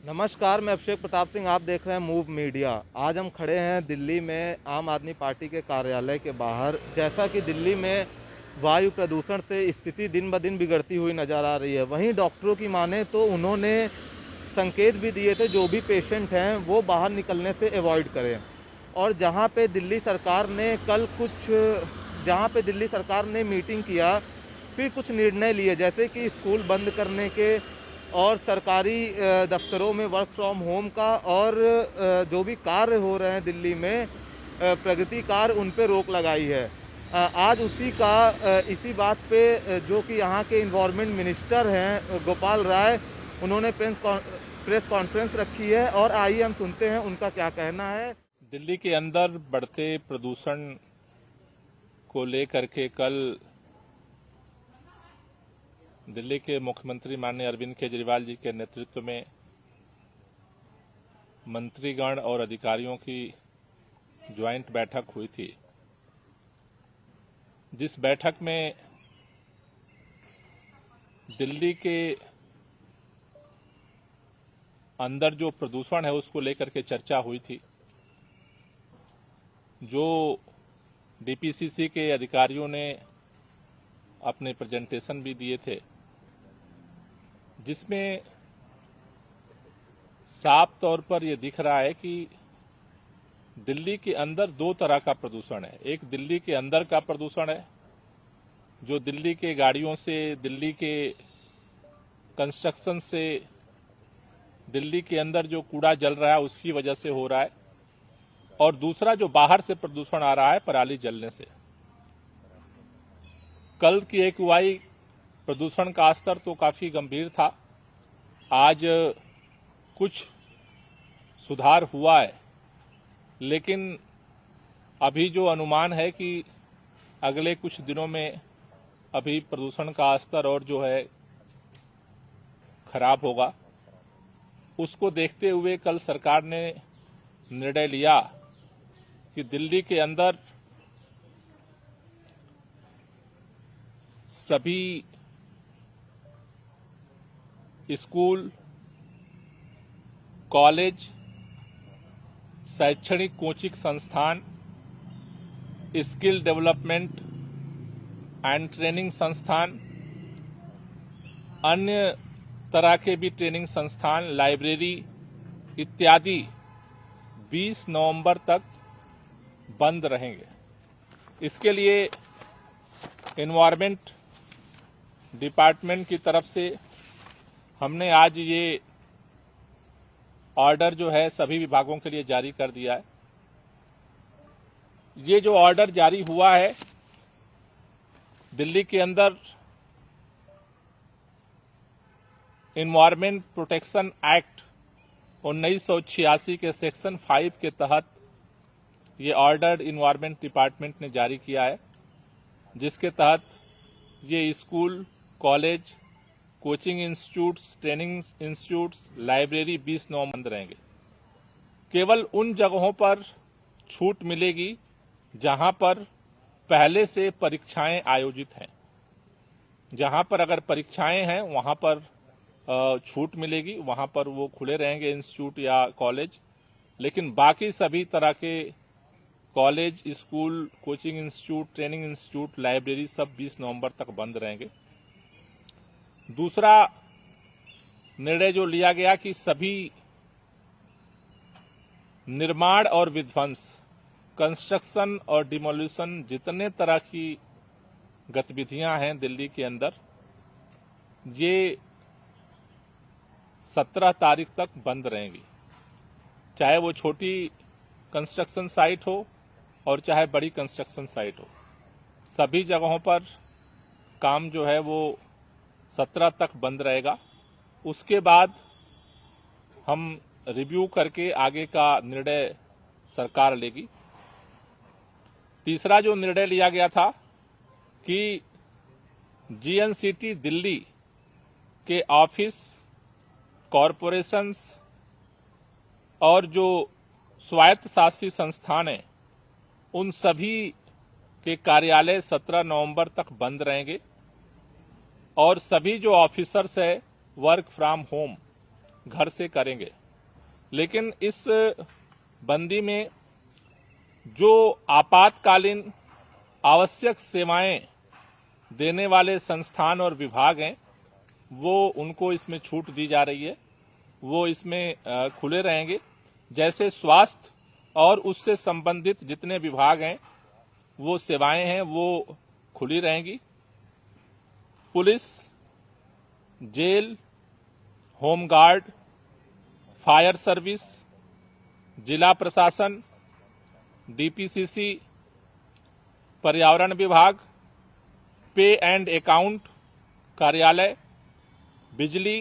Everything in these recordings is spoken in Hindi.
नमस्कार, मैं अभिषेक प्रताप सिंह। आप देख रहे हैं मूव मीडिया। आज हम खड़े हैं दिल्ली में आम आदमी पार्टी के कार्यालय के बाहर। जैसा कि दिल्ली में वायु प्रदूषण से स्थिति दिन ब दिन बिगड़ती हुई नज़र आ रही है, वहीं डॉक्टरों की माने तो उन्होंने संकेत भी दिए थे जो भी पेशेंट हैं वो बाहर निकलने से अवॉइड करें। और जहां पे दिल्ली सरकार ने मीटिंग किया, फिर कुछ निर्णय लिए, जैसे कि स्कूल बंद करने के और सरकारी दफ्तरों में वर्क फ्रॉम होम का, और जो भी कार्य हो रहे हैं दिल्ली में प्रगति कार्य, उन पे रोक लगाई है। आज इसी बात पे जो कि यहाँ के इन्वायरमेंट मिनिस्टर हैं गोपाल राय, उन्होंने प्रेस कॉन्फ्रेंस रखी है और आइए हम सुनते हैं उनका क्या कहना है। दिल्ली के अंदर बढ़ते प्रदूषण को लेकर के कल दिल्ली के मुख्यमंत्री माननीय अरविंद केजरीवाल जी के नेतृत्व में मंत्रीगण और अधिकारियों की ज्वाइंट बैठक हुई थी, जिस बैठक में दिल्ली के अंदर जो प्रदूषण है उसको लेकर के चर्चा हुई थी। जो डीपीसीसी के अधिकारियों ने अपने प्रेजेंटेशन भी दिए थे, जिसमें साफ तौर पर यह दिख रहा है कि दिल्ली के अंदर दो तरह का प्रदूषण है। एक दिल्ली के अंदर का प्रदूषण है, जो दिल्ली के गाड़ियों से, दिल्ली के कंस्ट्रक्शन से, दिल्ली के अंदर जो कूड़ा जल रहा है उसकी वजह से हो रहा है। और दूसरा जो बाहर से प्रदूषण आ रहा है पराली जलने से। कल की एक्यूआई प्रदूषण का स्तर तो काफी गंभीर था। आज कुछ सुधार हुआ है, लेकिन अभी जो अनुमान है कि अगले कुछ दिनों में अभी प्रदूषण का स्तर और जो है खराब होगा। उसको देखते हुए कल सरकार ने निर्णय लिया कि दिल्ली के अंदर सभी स्कूल, कॉलेज, शैक्षणिक कोचिंग संस्थान, स्किल डेवलपमेंट एंड ट्रेनिंग संस्थान, अन्य तरह के भी ट्रेनिंग संस्थान, लाइब्रेरी इत्यादि 20 नवंबर तक बंद रहेंगे। इसके लिए एनवायरमेंट डिपार्टमेंट की तरफ से हमने आज ये ऑर्डर जो है सभी विभागों के लिए जारी कर दिया है। ये जो ऑर्डर जारी हुआ है, दिल्ली के अंदर एनवायरमेंट प्रोटेक्शन एक्ट 1986 के सेक्शन 5 के तहत ये ऑर्डर एनवायरमेंट डिपार्टमेंट ने जारी किया है, जिसके तहत ये school, college, coaching institutes, training institutes, library 20 नवंबर बंद रहेंगे। केवल उन जगहों पर छूट मिलेगी जहां पर पहले से परीक्षाएं आयोजित हैं। जहां पर अगर परीक्षाएं हैं वहां पर छूट मिलेगी, वहां पर वो खुले रहेंगे इंस्टीट्यूट या कॉलेज। लेकिन बाकी सभी तरह के college, school, coaching institute, training institute, library सब 20 नवंबर तक बंद रहेंगे। दूसरा निर्णय जो लिया गया कि सभी निर्माण और विध्वंस, कंस्ट्रक्शन और डिमोलिशन, जितने तरह की गतिविधियां हैं दिल्ली के अंदर, ये 17 तारीख तक बंद रहेंगी। चाहे वो छोटी कंस्ट्रक्शन साइट हो और चाहे बड़ी कंस्ट्रक्शन साइट हो, सभी जगहों पर काम जो है वो 17 तक बंद रहेगा। उसके बाद हम रिव्यू करके आगे का निर्णय सरकार लेगी। तीसरा जो निर्णय लिया गया था कि जीएनसीटी दिल्ली के ऑफिस, कॉरपोरेशंस और जो स्वायत्त शासी संस्थान हैं, उन सभी के कार्यालय 17 नवंबर तक बंद रहेंगे और सभी जो ऑफिसर्स है वर्क फ्रॉम होम घर से करेंगे। लेकिन इस बंदी में जो आपातकालीन आवश्यक सेवाएं देने वाले संस्थान और विभाग हैं वो उनको इसमें छूट दी जा रही है। वो इसमें खुले रहेंगे। जैसे स्वास्थ्य और उससे संबंधित जितने विभाग हैं वो सेवाएं हैं वो खुली रहेंगी। Police, jail, home guard, fire service, जिला प्रशासन, डीपीसीसी, पर्यावरण विभाग, पे एंड अकाउंट कार्यालय, बिजली,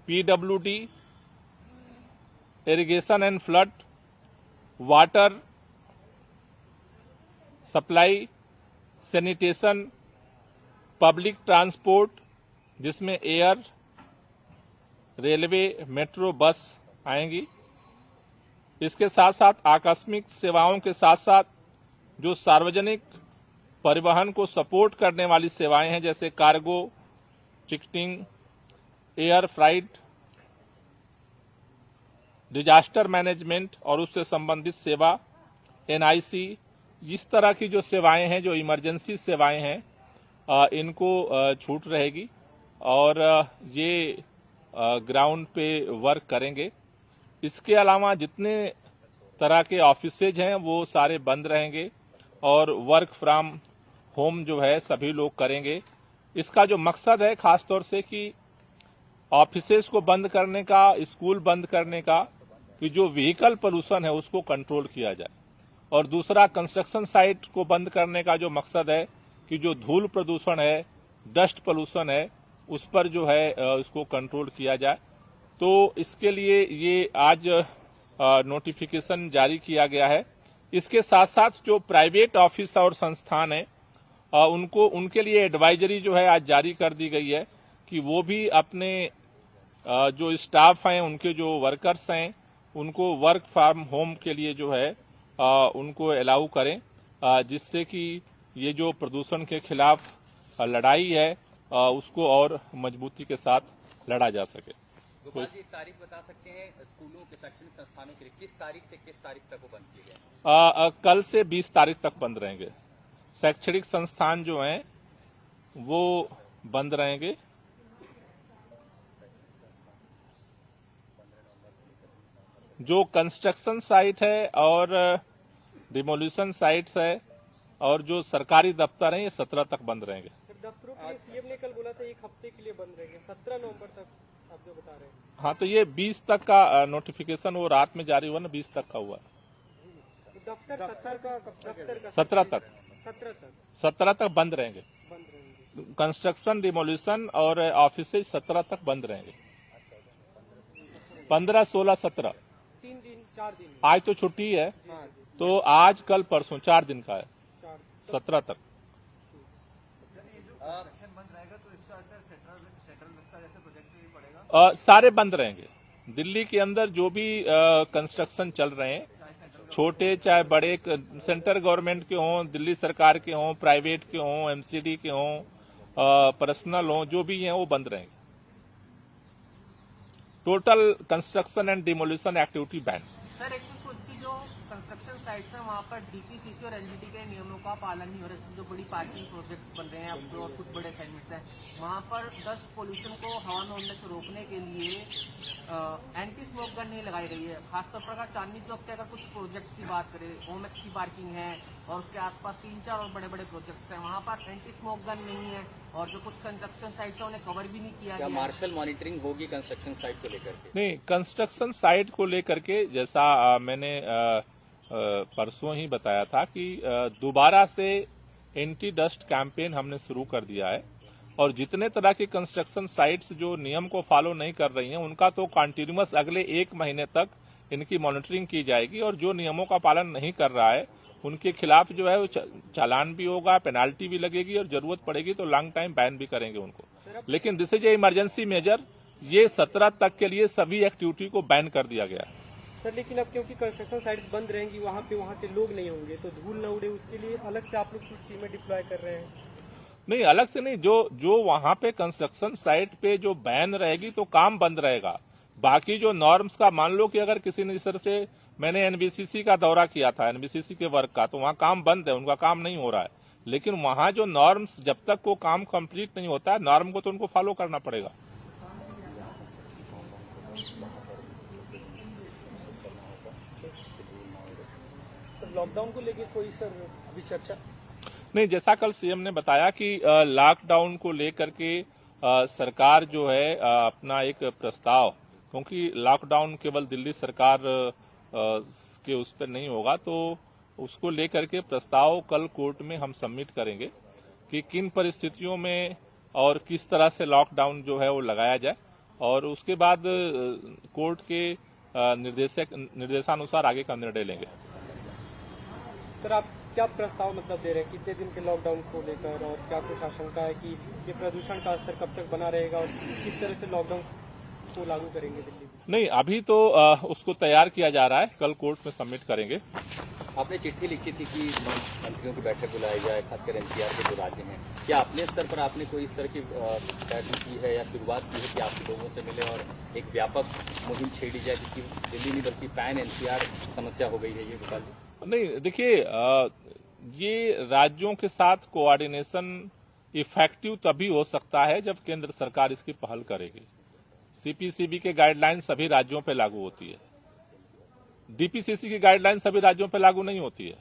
PWD, irrigation and flood, water supply, sanitation, public transport जिसमें एयर, रेलवे, मेट्रो, बस आएंगी। इसके साथ साथ आकस्मिक सेवाओं के साथ साथ जो सार्वजनिक परिवहन को सपोर्ट करने वाली सेवाएं हैं जैसे cargo, ticketing, air flight, disaster management और उससे संबंधित सेवा, एनआईसी, इस तरह की जो सेवाएं हैं, जो इमरजेंसी सेवाएं हैं, इनको छूट रहेगी और ये ग्राउंड पे वर्क करेंगे। इसके अलावा जितने तरह के ऑफिसेज हैं वो सारे बंद रहेंगे और वर्क फ्रॉम होम जो है सभी लोग करेंगे। इसका जो मकसद है खासतौर से कि ऑफिसेज को बंद करने का, स्कूल बंद करने का, कि जो व्हीकल पोल्यूशन है उसको कंट्रोल किया जाए। और दूसरा कंस्ट्रक्शन साइट को बंद करने का जो मकसद है कि जो धूल प्रदूषण है, डस्ट पोल्यूशन है, उस पर जो है इसको कंट्रोल किया जाए। तो इसके लिए ये आज नोटिफिकेशन जारी किया गया है। इसके साथ साथ जो प्राइवेट ऑफिस और संस्थान है उनके लिए एडवाइजरी जो है आज जारी कर दी गई है कि वो भी अपने जो स्टाफ हैं, उनके जो वर्कर्स हैं, उनको वर्क फ्रॉम होम के लिए जो है उनको अलाउ करें, जिससे कि ये जो प्रदूषण के खिलाफ लड़ाई है उसको और मजबूती के साथ लड़ा जा सके। गोपाल जी, तारीख बता सकते हैं स्कूलों के शैक्षणिक संस्थानों के लिए किस तारीख से किस तारीख तक वो बंद किए गए? कल से 20 तारीख तक बंद रहेंगे। शैक्षणिक संस्थान जो हैं वो बंद रहेंगे। जो कंस्ट्रक्शन साइट है और डिमोलिशन साइट्स है और जो सरकारी दफ्तर हैं ये 17 तक बंद रहेंगे। दफ्तरों के लिए सीएम ने कल बोला था 1 हफ्ते के लिए बंद रहेंगे, 17 नवंबर तक आप जो बता रहे हैं। हाँ, तो ये 20 तक का नोटिफिकेशन वो रात में जारी हुआ ना, 20 तक का हुआ। दफ्तर 17 तक 17 तक बंद रहेंगे। कंस्ट्रक्शन, डिमोलिशन और ऑफिस 17 तक बंद रहेंगे। 15, 16, 17 3 दिन 4 दिन आज तो छुट्टी है, तो आज कल परसों 4 दिन का है, 17 तक। सारे बंद रहेंगे। दिल्ली के अंदर जो भी कंस्ट्रक्शन चल रहे हैं, छोटे चाहे बड़े, सेंट्रल गवर्नमेंट के हों, दिल्ली सरकार के हों, प्राइवेट के हों, एमसीडी के हों, पर्सनल हों, जो भी हैं वो बंद रहेंगे। Total construction and demolition activity ban. Sir, एक कुछ की जो कंस्ट्रक्शन साइट्स है वहाँ पर डीपीसीसी और एनजीटी के नियमों का पालन नहीं हो रहा है। जो बड़ी पार्किंग प्रोजेक्ट्स बन रहे हैं अब और कुछ बड़े असाइनमेंट्स हैं, वहाँ पर डस्ट पोल्यूशन को हवा में उड़ने से रोकने के लिए एंटी स्मोक गन नहीं लगाई गई है। खासतौर पर अगर चांदनी चौक के अगर कुछ प्रोजेक्ट्स की बात करें, ओमेक्स की पार्किंग है और उसके आसपास 3-4 और बड़े बड़े प्रोजेक्ट्स हैं, वहाँ पर एंटी स्मोक गन नहीं है और जो कुछ कंस्ट्रक्शन साइट्स है उन्हें कवर भी नहीं किया गया। मार्शल मॉनिटरिंग होगी कंस्ट्रक्शन साइट को लेकर के? नहीं, कंस्ट्रक्शन साइट को लेकर के जैसा मैंने परसों ही बताया था कि दोबारा से एंटी डस्ट कैंपेन हमने शुरू कर दिया है और जितने तरह की कंस्ट्रक्शन साइट्स जो नियम को फॉलो नहीं कर रही हैं उनका तो कंटिन्यूअस अगले 1 महीने तक इनकी मॉनिटरिंग की जाएगी और जो नियमों का पालन नहीं कर रहा है उनके खिलाफ जो है वो चालान भी होगा, पेनाल्टी भी लगेगी और जरूरत पड़ेगी तो लॉन्ग टाइम बैन भी करेंगे उनको। लेकिन this is a emergency measure, ये 17 तक के लिए सभी एक्टिविटी को बैन कर दिया गया है। सर, लेकिन अब क्योंकि कंस्ट्रक्शन साइट्स बंद रहेंगी, वहाँ से लोग नहीं होंगे तो धूल न उड़े, उसके लिए अलग से आप लोग कुछ टीमें डिप्लॉय कर रहे हैं? नहीं, अलग से नहीं, जो वहां पे कंस्ट्रक्शन साइट पे जो बैन रहेगी तो काम बंद रहेगा। बाकी जो नॉर्म्स का, मान लो कि अगर किसी ने, जिस तरह से मैंने एनबीसीसी का दौरा किया था, एनबीसीसी के वर्क का, तो वहां काम बंद है, उनका काम नहीं हो रहा है। लेकिन वहां जो नॉर्म्स, जब तक वो काम कंप्लीट नहीं होता है, नॉर्म को तो उनको फॉलो करना पड़ेगा। लॉकडाउन को लेके कोई सर अभी चर्चा नहीं, जैसा कल सीएम ने बताया कि लॉकडाउन को लेकर के सरकार जो है अपना एक प्रस्ताव, क्योंकि लॉकडाउन केवल दिल्ली सरकार के उस पर नहीं होगा, तो उसको लेकर के प्रस्ताव कल कोर्ट में हम सबमिट करेंगे कि किन परिस्थितियों में और किस तरह से लॉकडाउन जो है वो लगाया जाए, और उसके बाद कोर्ट के निर्देशानुसार आगे का निर्णय लेंगे। सर आप क्या प्रस्ताव मतलब दे रहे हैं, कितने दिन के लॉकडाउन को लेकर, और क्या कुछ आशंका है कि ये प्रदूषण का स्तर कब तक बना रहेगा और किस तरह से लॉकडाउन को लागू करेंगे दिल्ली में? नहीं, अभी तो उसको तैयार किया जा रहा है, कल कोर्ट में सबमिट करेंगे। आपने चिट्ठी लिखी थी कि मंत्रियों की बैठक बुलाई जाए, खासकर एनसीआर के जो राज्य हैं। क्या अपने स्तर पर आपने कोई इस तरह की बैठक की है या शुरुआत की है कि आप लोगों से मिले और एक व्यापक मुहिम छेड़ी जाए, जिसकी दिल्ली नहीं बल्कि पैन एनसीआर समस्या हो गई है ये बता दें? नहीं, देखिए, ये राज्यों के साथ कोऑर्डिनेशन इफेक्टिव तभी हो सकता है जब केंद्र सरकार इसकी पहल करेगी। सीपीसीबी के गाइडलाइन सभी राज्यों पर लागू होती है, डीपीसीसी की गाइडलाइन सभी राज्यों पर लागू नहीं होती है।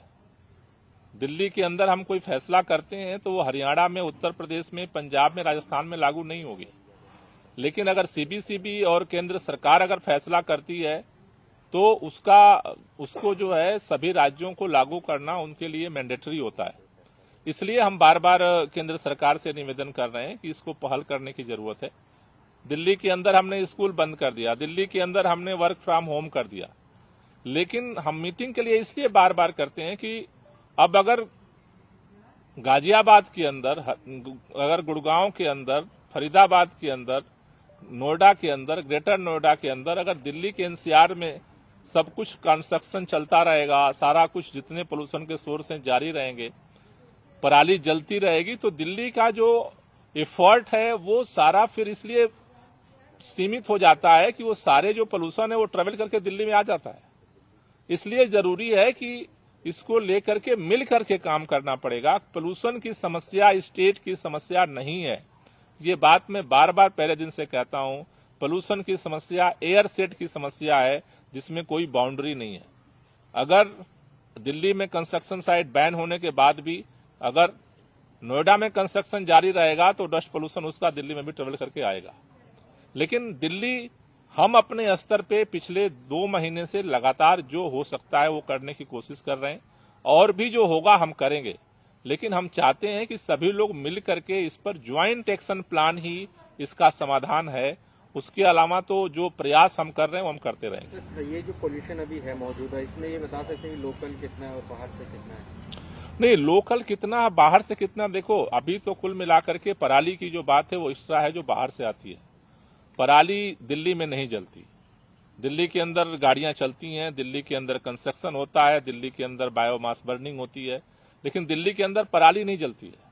दिल्ली के अंदर हम कोई फैसला करते हैं तो वो हरियाणा में, उत्तर प्रदेश में, पंजाब में, राजस्थान में लागू नहीं होगी। लेकिन अगर सीबीसीबी और केंद्र सरकार अगर फैसला करती है तो उसको जो है सभी राज्यों को लागू करना उनके लिए मैंडेटरी होता है। इसलिए हम बार बार केंद्र सरकार से निवेदन कर रहे हैं कि इसको पहल करने की जरूरत है। दिल्ली के अंदर हमने स्कूल बंद कर दिया, दिल्ली के अंदर हमने वर्क फ्रॉम होम कर दिया, लेकिन हम मीटिंग के लिए इसलिए बार बार करते हैं कि अब अगर गाजियाबाद के अंदर, अगर गुड़गांव के अंदर, फरीदाबाद के अंदर, नोएडा के अंदर, ग्रेटर नोएडा के अंदर अगर दिल्ली के एनसीआर में सब कुछ कंस्ट्रक्शन चलता रहेगा, सारा कुछ जितने पोल्यूशन के सोर्स हैं जारी रहेंगे, पराली जलती रहेगी, तो दिल्ली का जो एफर्ट है वो सारा फिर इसलिए सीमित हो जाता है कि वो सारे जो पोल्यूशन है वो ट्रेवल करके दिल्ली में आ जाता है। इसलिए जरूरी है कि इसको लेकर के मिल करके काम करना पड़ेगा। पोल्यूशन की समस्या स्टेट की समस्या नहीं है, ये बात मैं बार बार पहले दिन से कहता हूं। पोल्यूशन की समस्या एयर सेट की समस्या है, जिसमें कोई बाउंड्री नहीं है। अगर दिल्ली में कंस्ट्रक्शन साइट बैन होने के बाद भी अगर नोएडा में कंस्ट्रक्शन जारी रहेगा तो डस्ट पोल्यूशन उसका दिल्ली में भी ट्रेवल करके आएगा। लेकिन दिल्ली, हम अपने स्तर पे पिछले 2 महीने से लगातार जो हो सकता है वो करने की कोशिश कर रहे हैं, और भी जो होगा हम करेंगे। लेकिन हम चाहते हैं कि सभी लोग मिल करके इस पर ज्वाइंट एक्शन प्लान ही इसका समाधान है। उसके अलावा तो जो प्रयास हम कर रहे हैं वो हम करते रहेंगे। ये जो पोल्यूशन अभी है मौजूदा, इसमें ये बता सकते हैं कि लोकल कितना है और बाहर से कितना है? नहीं, लोकल कितना, बाहर से कितना, देखो अभी तो कुल मिलाकर के पराली की जो बात है वो एक्स्ट्रा है जो बाहर से आती है। पराली दिल्ली में नहीं जलती, दिल्ली के अंदर गाड़ियां चलती हैं, दिल्ली के अंदर कंस्ट्रक्शन होता है, दिल्ली के अंदर बायोमास बर्निंग होती है, लेकिन दिल्ली के अंदर पराली नहीं जलती है।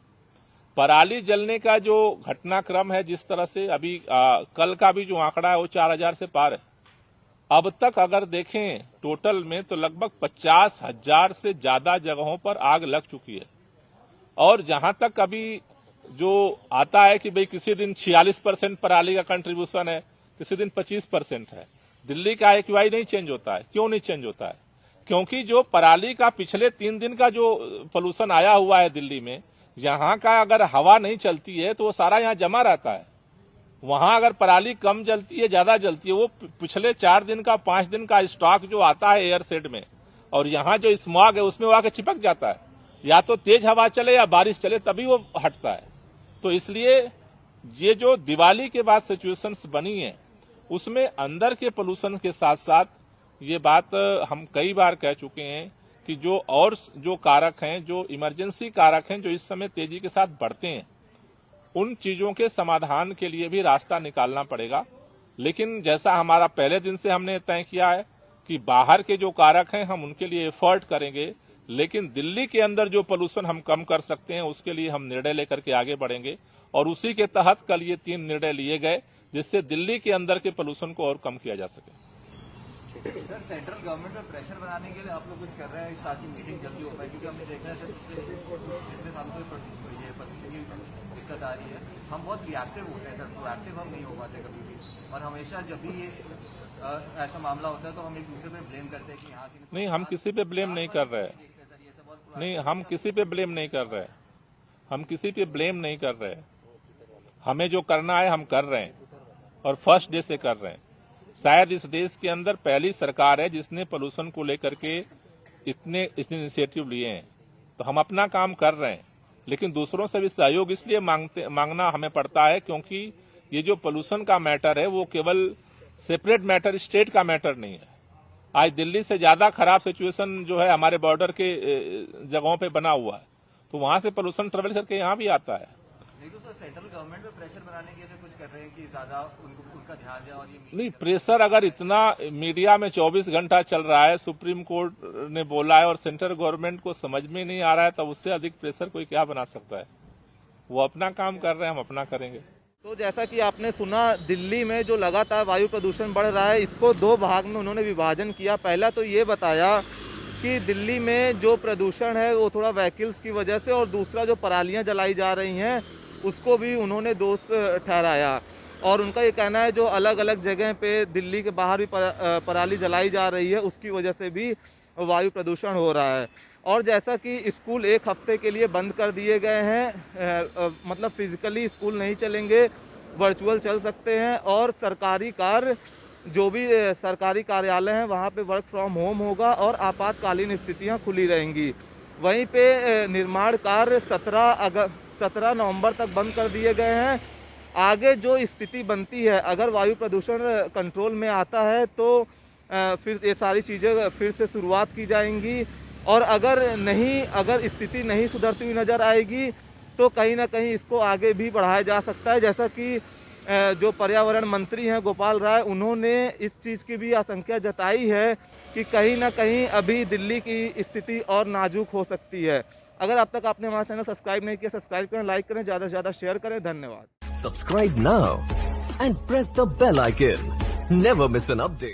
पराली जलने का जो घटनाक्रम है, जिस तरह से अभी कल का भी जो आंकड़ा है वो 4000 से पार है। अब तक अगर देखें टोटल में तो लगभग 50,000 से ज्यादा जगहों पर आग लग चुकी है। और जहां तक अभी जो आता है कि भाई किसी दिन 46% पराली का कंट्रीब्यूशन है, किसी दिन 25% है, दिल्ली का एक्यूआई नहीं चेंज होता है। क्यों नहीं चेंज होता है? क्योंकि जो पराली का पिछले 3 दिन का जो पोल्यूशन आया हुआ है दिल्ली में, यहाँ का अगर हवा नहीं चलती है तो वो सारा यहाँ जमा रहता है। वहां अगर पराली कम जलती है, ज्यादा जलती है, वो पिछले 4 दिन का, 5 दिन का स्टॉक जो आता है एयर सेट में, और यहाँ जो स्मॉग है उसमें वो आके चिपक जाता है। या तो तेज हवा चले या बारिश चले तभी वो हटता है। तो इसलिए ये जो दिवाली के बाद सिचुएशंस बनी है उसमें अंदर के पोल्यूशन के साथ साथ ये बात हम कई बार कह चुके हैं कि जो कारक हैं, जो इमरजेंसी कारक हैं, जो इस समय तेजी के साथ बढ़ते हैं, उन चीजों के समाधान के लिए भी रास्ता निकालना पड़ेगा। लेकिन जैसा हमारा पहले दिन से हमने तय किया है कि बाहर के जो कारक हैं हम उनके लिए एफर्ट करेंगे, लेकिन दिल्ली के अंदर जो पोल्यूशन हम कम कर सकते हैं उसके लिए हम निर्णय लेकर के आगे बढ़ेंगे। और उसी के तहत कल ये 3 निर्णय लिए गए, जिससे दिल्ली के अंदर के पोल्यूशन को और कम किया जा सके। सर, सेंट्रल गवर्नमेंट पर प्रेशर बनाने के लिए आप लोग कुछ कर रहे हैं ताकि मीटिंग जल्दी हो पाए, क्योंकि हमने देखा है जितने सालों से ये पत्नी की दिक्कत आ रही है, हम बहुत रिएक्टिव होते हैं सर, प्रोएक्टिव हम नहीं हो पाते कभी भी, और हमेशा जब भी ये ऐसा मामला होता है तो हम एक दूसरे पे ब्लेम करते हैं कि यहाँ की नहीं, हम किसी पे ब्लेम नहीं कर रहे। नहीं, हम किसी पे ब्लेम नहीं कर रहे। हम किसी पे ब्लेम नहीं कर रहे। हमें जो करना है हम कर रहे हैं और फर्स्ट डे से कर रहे हैं। शायद इस देश के अंदर पहली सरकार है जिसने पोल्यूशन को लेकर के इतने इनिशिएटिव लिए हैं। तो हम अपना काम कर रहे हैं, लेकिन दूसरों से भी सहयोग इसलिए मांगना हमें पड़ता है क्योंकि ये जो पोल्यूशन का मैटर है वो केवल सेपरेट मैटर, स्टेट का मैटर नहीं है। आज दिल्ली से ज्यादा खराब सिचुएशन जो है हमारे बॉर्डर के जगहों पे बना हुआ है, तो वहां से पोल्यूशन ट्रेवल करके यहाँ भी आता है। नहीं तो सर, सेंट्रल गवर्नमेंट पे प्रेशर बनाने के लिए कुछ कर रहे हैं कि ज्यादा उनका ध्यान जाए, और ये नहीं, प्रेशर अगर इतना मीडिया में 24 घंटा चल रहा है, सुप्रीम कोर्ट ने बोला है और सेंट्रल गवर्नमेंट को समझ में नहीं आ रहा है, तब उससे अधिक प्रेशर कोई क्या बना सकता है। वो अपना काम कर रहे हैं, हम अपना करेंगे। तो जैसा कि आपने सुना, दिल्ली में जो लगातार वायु प्रदूषण बढ़ रहा है, इसको दो भाग में उन्होंने विभाजन किया। पहला तो ये बताया कि दिल्ली में जो प्रदूषण है वो थोड़ा व्हीकल्स की वजह से, और दूसरा जो परालियां जलाई जा रही हैं उसको भी उन्होंने दोष ठहराया। और उनका ये कहना है जो अलग अलग जगह पे दिल्ली के बाहर भी पराली जलाई जा रही है उसकी वजह से भी वायु प्रदूषण हो रहा है। और जैसा कि स्कूल एक हफ्ते के लिए बंद कर दिए गए हैं, मतलब फिजिकली स्कूल नहीं चलेंगे, वर्चुअल चल सकते हैं, और सरकारी कार्य जो भी सरकारी कार्यालय हैं वहाँ पे वर्क फ्रॉम होम होगा और आपातकालीन स्थितियाँ खुली रहेंगी। वहीं पे निर्माण कार्य 17 नवंबर तक बंद कर दिए गए हैं। आगे जो स्थिति बनती है, अगर वायु प्रदूषण कंट्रोल में आता है तो फिर ये सारी चीज़ें फिर से शुरुआत की जाएंगी, और अगर स्थिति नहीं सुधरती हुई नज़र आएगी तो कहीं ना कहीं इसको आगे भी बढ़ाया जा सकता है। जैसा कि जो पर्यावरण मंत्री हैं गोपाल राय, उन्होंने इस चीज़ की भी आशंका जताई है कि कहीं ना कहीं अभी दिल्ली की स्थिति और नाजुक हो सकती है। अगर अब तक आपने हमारा चैनल सब्सक्राइब नहीं किया, सब्सक्राइब करें, लाइक करें, ज़्यादा से ज़्यादा शेयर करें। धन्यवाद। Subscribe now and press the bell icon. Never miss an update.